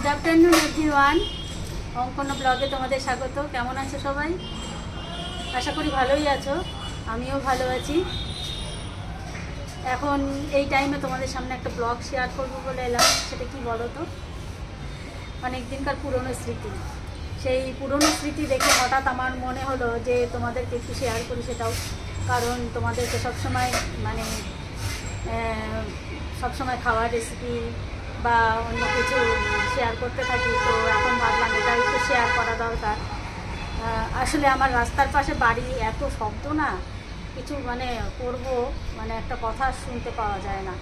Good afternoon everyone. অঙ্কন ব্লগে তোমাদের স্বাগত। কেমন আছো সবাই? আশা করি ভালোই আছো, আমিও ভালো আছি। এখন এই টাইমে তোমাদের সামনে একটা ব্লগ শেয়ার করবো বলে এলাম। সেটা কি বলো তো, অনেক দিনকার পুরনো স্মৃতি। সেই পুরনো স্মৃতি দেখে হঠাৎ আমার মনে হলো যে তোমাদেরকে একটু শেয়ার করি সেটাও, কারণ তোমাদেরকে সবসময় সবসময় খাওয়ার রেসিপি বা অন্য কিছু শেয়ার করতে থাকি। তো এখন ভাবলাম এটা একটু শেয়ার করা দরকার। আসলে আমার রাস্তার পাশে বাড়ি, এত শব্দ না, কিছু করব একটা কথা শুনতে পাওয়া যায় না।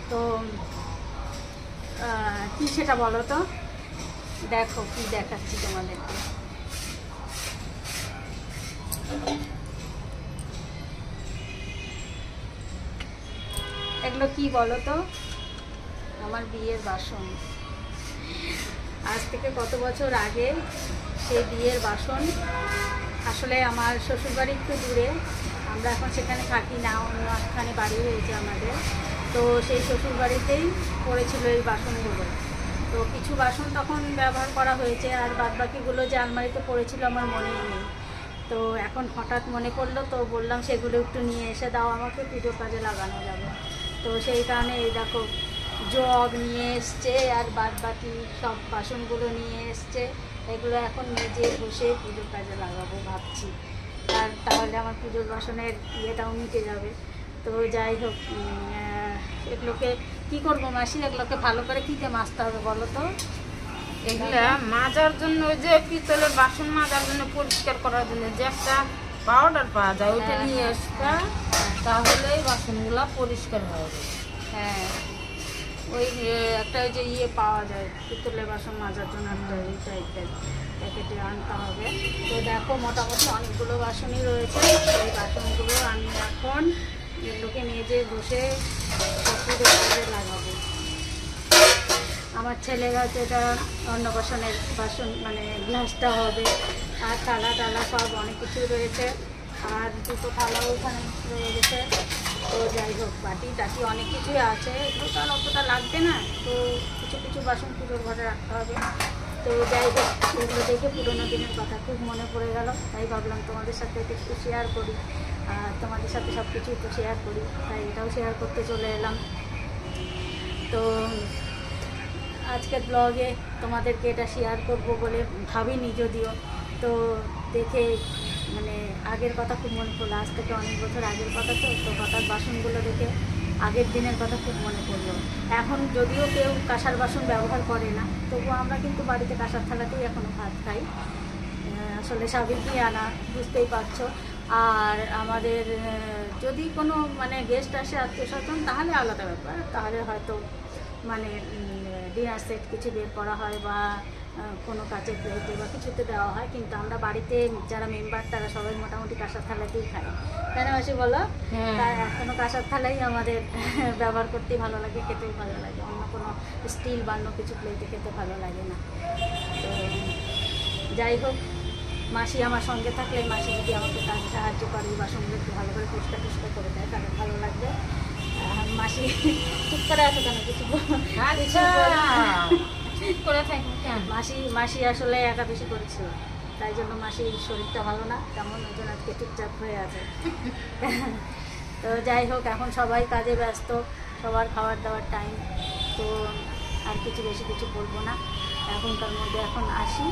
তো কি সেটা বলো তো, দেখো কি দেখাচ্ছি তোমাদেরকে। এগুলো কি বলো তো, আমার বিয়ের বাসন। আজ থেকে কত বছর আগে সেই বিয়ের বাসন। আসলে আমার শ্বশুরবাড়ি একটু দূরে, আমরা এখন সেখানে থাকি না, অন্য একখানে বাড়ি হয়েছে আমাদের। তো সেই শ্বশুরবাড়িতেই পড়েছিল এই বাসনগুলো। তো কিছু বাসন তখন ব্যবহার করা হয়েছে, আর বাদবাকিগুলো যে আলমারিতে পড়েছিল আমার মনেই নেই। তো এখন হঠাৎ মনে পড়লো, তো বললাম সেগুলো একটু নিয়ে এসে দাও আমাকে, পুজোর কাজে লাগানো যাবে। তো সেই কারণে এই দেখো জগ নিয়ে এসছে, আর বাদবাকি সব বাসনগুলো নিয়ে এসছে। এগুলো এখন মেজে বসে পুজোর কাজে লাগাবো ভাবছি, আর তাহলে আমার পুজোর বাসনের ইয়েটাও মিটে যাবে। তো যাই হোক, এগুলোকে কী করবো মাসি, এগুলোকে ভালো করে কীতে মাজতে হবে বলো তো? এগুলা মাজার জন্য, ওই যে পিতলের বাসন মাজার জন্য, পরিষ্কার করার জন্য যে একটা পাউডার পাওয়া যায়, ওইটা নিয়ে আসতে, তাহলে বাসনগুলা পরিষ্কার হয়ে যাবে। হ্যাঁ, ওই একটা ওই যে ইয়ে পাওয়া যায় পিতলের বাসন মাজার জন্য, একটা ওই টাইপের প্যাকেটে আনতে হবে। তো দেখো মোটামুটি অনেকগুলো বাসনই রয়েছে। সেই বাসনগুলো আমি এখন এগুলোকে মেজে বসে পুজোর কাজে লাগাবো। আমার ছেলের হাতে এটা অন্নপ্রাশনের বাসন, গ্লাসটা হবে, আর থালা টালা সব অনেক কিছু রয়েছে, আর দুটো থালাও ওখানে রয়ে গেছে। তো যাই হোক, বাটি টাটি অনেক কিছুই আছে, এগুলো তো আর অতটা লাগবে না। তো কিছু কিছু বাসন পুজোর ঘরে রাখতে হবে। তো যাই হোক, এগুলো দেখে পুরোনো দিনের কথা খুব মনে পড়ে গেল, তাই ভাবলাম তোমাদের সাথে একটু শেয়ার করি। আর তোমাদের সাথে সব কিছুই তো শেয়ার করি, তাই এটাও শেয়ার করতে চলে এলাম। তো আজকের ব্লগে তোমাদেরকে এটা শেয়ার করব বলে ভাবিনি যদিও। তো দেখে আগের কথা খুব মনে পড়লো, আজ থেকে অনেক বছর আগের কথা। তো হঠাৎ বাসনগুলো দেখে আগের দিনের কথা খুব মনে পড়লো। এখন যদিও কেউ কাঁসার বাসন ব্যবহার করে না, তবুও আমরা কিন্তু বাড়িতে কাঁসার থালাতেই এখনও ভাত খাই। আসলে সাবেকি আনা, বুঝতেই পারছো। আর আমাদের যদি কোনো গেস্ট আসে, আত্মীয় স্বজন, তাহলে আলাদা ব্যাপার, তাহলে হয়তো ডিনার সেট কিছু বের করা হয়, বা কোনো কাচের প্লেটে বা কিছুতে দেওয়া হয়। কিন্তু আমরা বাড়িতে যারা মেম্বার, তারা সবাই মোটামুটি কাঁসার থালাতেই খাই, তাই না মাসি বলো? তাই এখনও কাঁসার থালাই আমাদের ব্যবহার করতেই ভালো লাগে, খেতেও ভালো লাগে। অন্য কোনো স্টিল বা অন্য কিছু প্লেটে খেতে ভালো লাগে না। তো যাই হোক, মাসি আমার সঙ্গে থাকলে, মাসি যদি আমাকে কাজে সাহায্য করে, বাসনগুলো একটু ভালো করে পরিষ্কার টুষ্কার করে দেয়, তাহলে ভালো লাগবে। মাসি চুপ করে আছে কেন, কিছু করে থাকি। মাসি আসলে একাদশী করেছিল, তাই জন্য মাসির শরীরটা ভালো না তেমন, ওই জন্য আজকে চুপচাপ হয়ে আছে। তো যাই হোক, এখন সবাই কাজে ব্যস্ত, সবার খাবার দাওয়ার টাইম। তো আর বেশি কিছু বলবো না, এখনকার মধ্যে এখন আসি।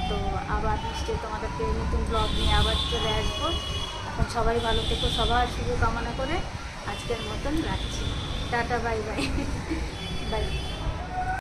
তো আবার নিশ্চয়ই তোমাদেরকে নতুন ব্লগ নিয়ে আবার চলে আসবো। এখন সবাই ভালো থেকো, সবার শুভ কামনা করে আজকের মতন রাখছি। Tata, bye bye. বাই।